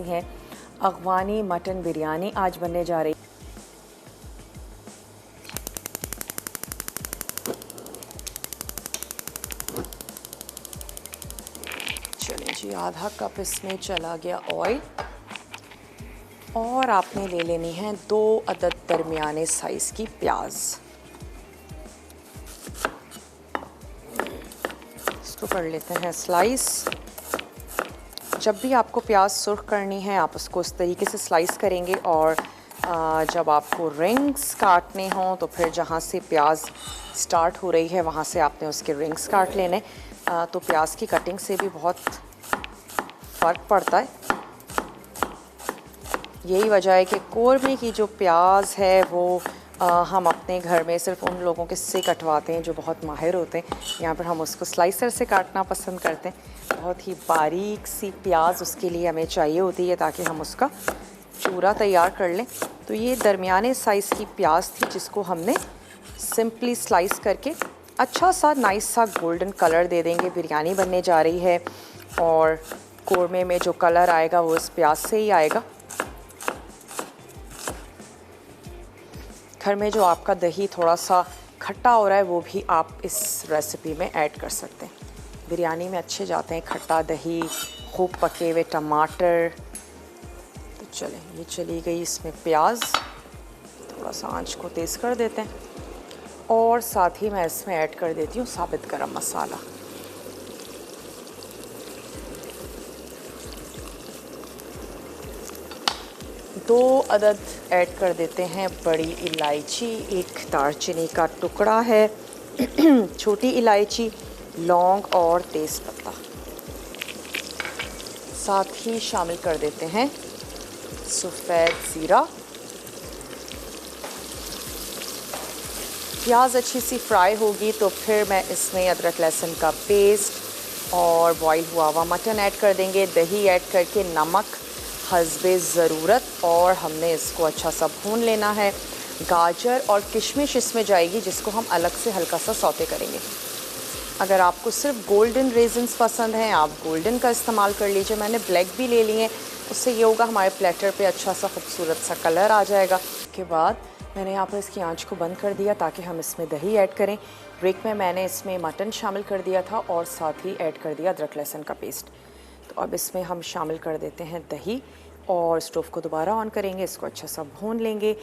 हैं अफ़गानी मटन बिरयानी आज बनने जा रही। चलिए जी, आधा कप इसमें चला गया ऑयल और आपने ले लेनी है 2 अदद दरमियाने साइज़ की प्याज। इसको कर लेते हैं स्लाइस। जब भी आपको प्याज सुर्ख करनी है आप उसको इस तरीके से स्लाइस करेंगे और जब आपको रिंग्स काटने हों तो फिर जहाँ से प्याज स्टार्ट हो रही है वहाँ से आपने उसके रिंग्स काट लेने। तो प्याज की कटिंग से भी बहुत फ़र्क पड़ता है। यही वजह है कि कोरमे की जो प्याज है वो हम अपने घर में सिर्फ उन लोगों के से कटवाते हैं जो बहुत माहिर होते हैं। यहाँ पर हम उसको स्लाइसर से काटना पसंद करते हैं। बहुत ही बारीक सी प्याज उसके लिए हमें चाहिए होती है ताकि हम उसका चूरा तैयार कर लें। तो ये दरमियाने साइज़ की प्याज थी जिसको हमने सिंपली स्लाइस करके अच्छा सा नाइस सा गोल्डन कलर दे देंगे। बिरयानी बनने जा रही है और कोरमे में जो कलर आएगा वो इस प्याज से ही आएगा। घर में जो आपका दही थोड़ा सा खट्टा हो रहा है वो भी आप इस रेसिपी में ऐड कर सकते हैं। बिरयानी में अच्छे जाते हैं खट्टा दही, खूब पके हुए टमाटर। तो चलें, ये चली गई इसमें प्याज। थोड़ा सा आंच को तेज़ कर देते हैं और साथ ही मैं इसमें ऐड कर देती हूँ साबित गरम मसाला। दो अदद ऐड कर देते हैं बड़ी इलायची, एक दालचीनी का टुकड़ा है, छोटी इलायची, लौंग और तेज़पत्ता। साथ ही शामिल कर देते हैं सफ़ेद ज़ीरा। प्याज अच्छी सी फ्राई होगी तो फिर मैं इसमें अदरक लहसुन का पेस्ट और बॉईल हुआ हुआ मटन ऐड कर देंगे। दही ऐड करके नमक हस्बे ज़रूरत और हमने इसको अच्छा सा भून लेना है। गाजर और किशमिश इसमें जाएगी जिसको हम अलग से हल्का सा सौते करेंगे। अगर आपको सिर्फ गोल्डन रेजिन्स पसंद हैं आप गोल्डन का इस्तेमाल कर लीजिए। मैंने ब्लैक भी ले लिए हैं, उससे ये होगा हमारे प्लेटर पे अच्छा सा खूबसूरत सा कलर आ जाएगा। उसके बाद मैंने यहाँ पर इसकी आंच को बंद कर दिया ताकि हम इसमें दही ऐड करें। ब्रेक में मैंने इसमें मटन शामिल कर दिया था और साथ ही ऐड कर दिया अदरक लहसुन का पेस्ट। तो अब इसमें हम शामिल कर देते हैं दही और स्टोव को दोबारा ऑन करेंगे। इसको अच्छा सा भून लेंगे।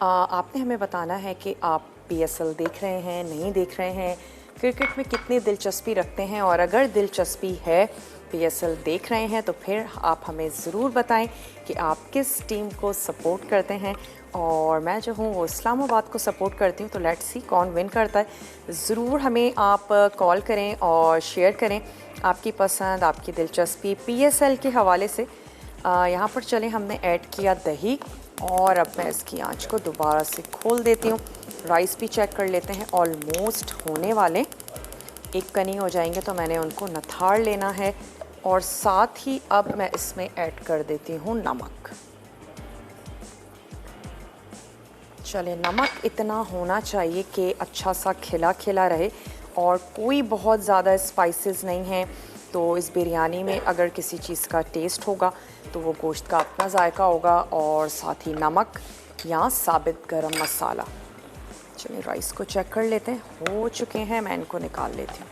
आपने हमें बताना है कि आप PSL देख रहे हैं, नहीं देख रहे हैं, क्रिकेट में कितनी दिलचस्पी रखते हैं, और अगर दिलचस्पी है PSL देख रहे हैं तो फिर आप हमें ज़रूर बताएं कि आप किस टीम को सपोर्ट करते हैं। और मैं जो हूँ वो इस्लामाबाद को सपोर्ट करती हूँ। तो लेट्स सी कौन विन करता है। ज़रूर हमें आप कॉल करें और शेयर करें आपकी पसंद, आपकी दिलचस्पी PSL के हवाले से। यहाँ पर चलें, हमने ऐड किया दही और अब मैं इसकी आंच को दोबारा से खोल देती हूँ। राइस भी चेक कर लेते हैं, ऑलमोस्ट होने वाले, एक कनी हो जाएंगे तो मैंने उनको नथाड़ लेना है। और साथ ही अब मैं इसमें ऐड कर देती हूँ नमक। चले, नमक इतना होना चाहिए कि अच्छा सा खिला खिला रहे और कोई बहुत ज़्यादा स्पाइसेस नहीं हैं। तो इस बिरयानी में अगर किसी चीज़ का टेस्ट होगा तो वो गोश्त का अपना जायका होगा और साथ ही नमक या साबित गरम मसाला। चलिए राइस को चेक कर लेते हैं, हो चुके हैं, मैं इनको निकाल लेती हूँ।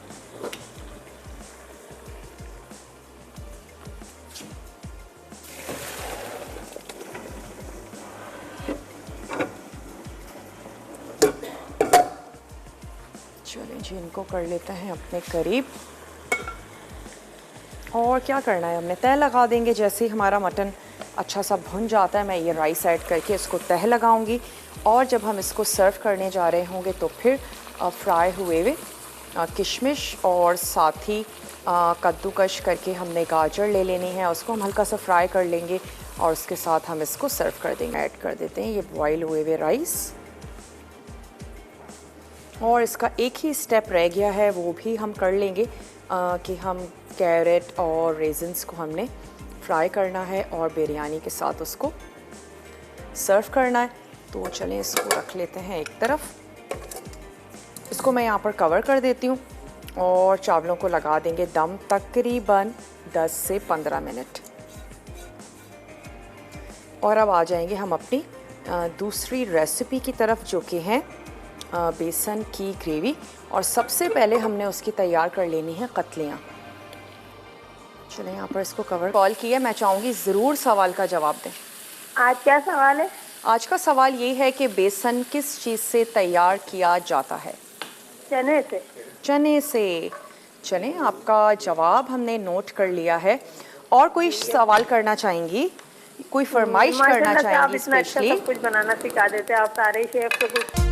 चलिए जी, इनको कर लेते हैं अपने करीब। और क्या करना है, हमने तह लगा देंगे। जैसे ही हमारा मटन अच्छा सा भुन जाता है मैं ये राइस ऐड करके इसको तह लगाऊंगी। और जब हम इसको सर्व करने जा रहे होंगे तो फिर फ्राई हुए हुए किशमिश और साथ ही कद्दूकश करके हमने गाजर ले लेनी है, उसको हम हल्का सा फ्राई कर लेंगे और उसके साथ हम इसको सर्व कर देंगे। ऐड कर देते हैं ये बॉयल हुए हुए राइस। और इसका एक ही स्टेप रह गया है, वो भी हम कर लेंगे कि हम कैरेट और रेजिन्स को हमने फ्राई करना है और बिरयानी के साथ उसको सर्व करना है। तो चलें इसको रख लेते हैं एक तरफ। इसको मैं यहाँ पर कवर कर देती हूँ और चावलों को लगा देंगे दम तकरीबन 10 से 15 मिनट। और अब आ जाएंगे हम अपनी दूसरी रेसिपी की तरफ, जो कि है बेसन की ग्रेवी। और सबसे पहले हमने उसकी तैयार कर लेनी है कतलियाँ। चलें, यहाँ पर इसको कवर कॉल किया। मैं चाहूँगी ज़रूर सवाल का जवाब दें। आज क्या सवाल है? आज का सवाल ये है कि बेसन किस चीज़ से तैयार किया जाता है? चने से। चने से। चलें, आपका जवाब हमने नोट कर लिया है। और कोई सवाल करना चाहेंगी? कोई फरमाइश करना माशाल्लाह से आप चाहेंगी इतना अच्छा स्पेशली? सब कुछ बनाना सिखा देते हैं, आप सारे शेफ को कुछ